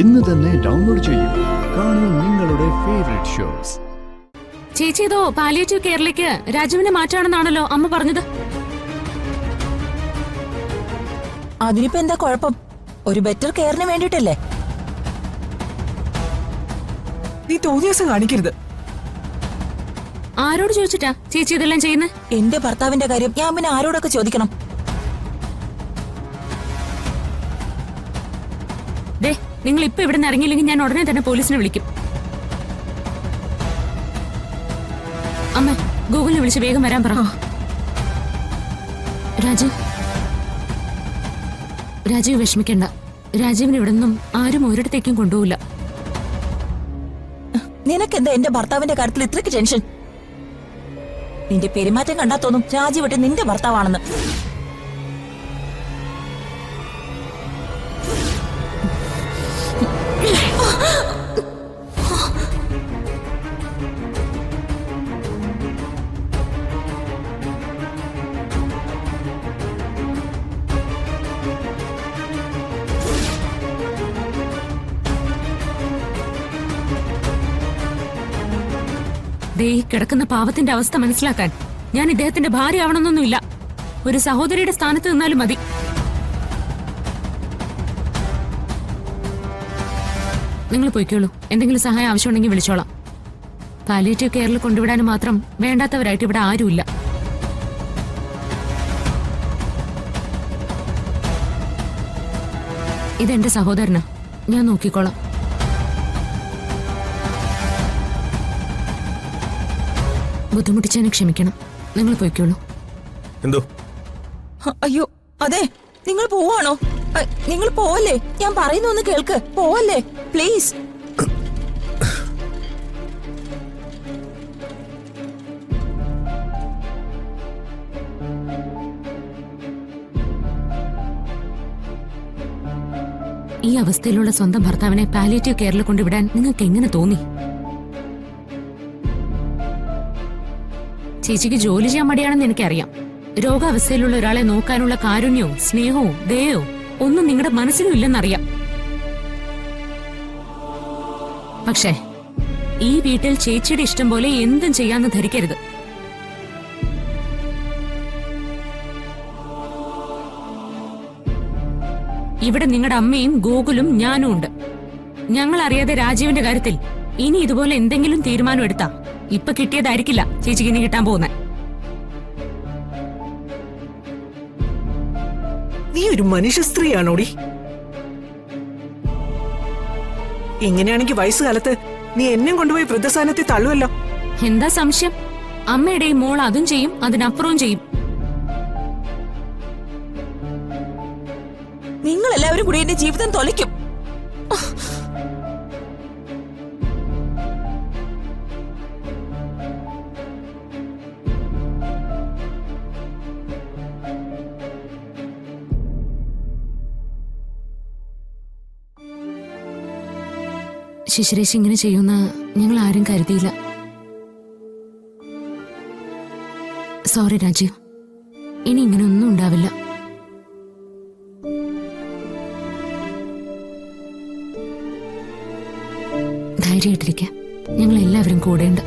ഇന്ന് തന്നെ ഡൗൺലോഡ് ചെയ്യൂ. കാണൂ നിങ്ങളുടെ ഫേവറേറ്റ് ഷോസ്. ചേച്ചി ഇതോ പാലിയേറ്റീവ് കെയറിലേക്ക് രാജുവിനെ മാറ്റാണെന്നാണല്ലോ അമ്മ പറഞ്ഞത്. അതിനിപ്പോ എന്താ കുഴപ്പം? ഒരു ബെറ്റർ കെയറിന് വേണ്ടിട്ടല്ലേ? നീ തോന്നിയാസം കാണിക്കരുത്. ആരോട് ചോദിച്ചിട്ടാ ചേച്ചി ഇതെല്ലാം ചെയ്യുന്നത്? എന്റെ ഭർത്താവിന്റെ കാര്യം ഞാൻ പിന്നെ ആരോടൊക്കെ ചോദിക്കണം? ദേ, നിങ്ങൾ ഇപ്പൊ ഇവിടെ നിന്ന് ഇറങ്ങിയില്ലെങ്കിൽ ഞാൻ ഉടനെ തന്നെ പോലീസിനെ വിളിക്കും. അമ്മ ഗൂഗിളിനെ വിളിച്ച് വേഗം വരാൻ പറ. രാജീവ് വിഷമിക്കണ്ട. രാജീവിന് ഇവിടെ നിന്നും ആരും ഒരിടത്തേക്കും കൊണ്ടുപോകില്ല. നിനക്കെന്താ എന്റെ ഭർത്താവിന്റെ കാര്യത്തിൽ ഇത്രയ്ക്ക് ടെൻഷൻ? നിന്റെ പെരുമാറ്റം കണ്ടാ തോന്നും രാജീവ് നിന്റെ ഭർത്താവാണെന്ന്. ദേ, കിടക്കുന്ന പാവത്തിന്റെ അവസ്ഥ മനസ്സിലാക്കാൻ ഞാൻ ഇദ്ദേഹത്തിന്റെ ഭാര്യ ആവണമെന്നൊന്നുമില്ല. ഒരു സഹോദരിയുടെ സ്ഥാനത്ത് നിന്നാലും മതി. നിങ്ങൾ പോയിക്കോളൂ. എന്തെങ്കിലും സഹായം ആവശ്യമുണ്ടെങ്കിൽ വിളിച്ചോളാം. പാലിയേറ്റീവ് കെയറിൽ കൊണ്ടുവിടാനും മാത്രം വേണ്ടാത്തവരായിട്ട് ഇവിടെ ആരുമില്ല. ഇതെന്റെ സഹോദരനാ, ഞാൻ നോക്കിക്കോളാം. ബുദ്ധിമുട്ടിച്ചതിന് ക്ഷമിക്കണം. നിങ്ങൾ പോയിക്കോളൂ. എന്തോ? അയ്യോ അതെ, നിങ്ങൾ പോവാണോ? നിങ്ങൾ പോവല്ലേ? ഞാൻ പറയുന്ന ഒന്ന് കേൾക്ക്. പോവല്ലേ പ്ലീസ്. ഈ അവസ്ഥയിലുള്ള സ്വന്തം ഭർത്താവിനെ പാലിയേറ്റീവ് കെയറിൽ കൊണ്ടുവിടാൻ നിങ്ങൾക്ക് എങ്ങനെ തോന്നി? ചേച്ചിക്ക് ജോലി ചെയ്യാൻ മടിയാണെന്ന് എനിക്കറിയാം. രോഗാവസ്ഥയിലുള്ള ഒരാളെ നോക്കാനുള്ള കാരുണ്യവും സ്നേഹവും ദയവും ഒന്നും നിങ്ങളുടെ മനസ്സിലും ഇല്ലെന്നറിയാം. പക്ഷേ ഈ വീട്ടിൽ ചേച്ചിയുടെ ഇഷ്ടം പോലെ എന്തും ചെയ്യാന്ന് ധരിക്കരുത്. ഇവിടെ നിങ്ങളുടെ അമ്മയും ഗോകുലും ഞാനും ഉണ്ട്. ഞങ്ങൾ അറിയാതെ രാജീവിന്റെ കാര്യത്തിൽ ഇനി ഇതുപോലെ എന്തെങ്കിലും തീരുമാനം എടുത്താ ഇപ്പൊ കിട്ടിയതായിരിക്കില്ല ചേച്ചിക്ക് ഇനി കിട്ടാൻ പോകുന്നത്. നീ ഒരു മനുഷ്യ സ്ത്രീയാണോടി? ഇങ്ങനെയാണെങ്കിൽ വയസ്സുകാലത്ത് നീ എന്നെ കൊണ്ടുപോയി വൃദ്ധസ്ഥാനത്തിൽ തള്ളുവല്ലോ. എന്താ സംശയം? അമ്മയുടെയും മോൾ അതും ചെയ്യും, അതിനപ്പുറവും ചെയ്യും. നിങ്ങൾ എല്ലാവരും കൂടി എന്റെ ജീവിതം തൊലയ്ക്കും. ശിശിരേശ് ഇങ്ങനെ ചെയ്യുന്ന ഞങ്ങൾ ആരും കരുതിയില്ല. സോറി രാജീവ്, ഇനി ഇങ്ങനെ ഒന്നും ഉണ്ടാവില്ല. ധൈര്യമായിട്ടിരിക്കാം, ഞങ്ങൾ എല്ലാവരും കൂടെയുണ്ട്.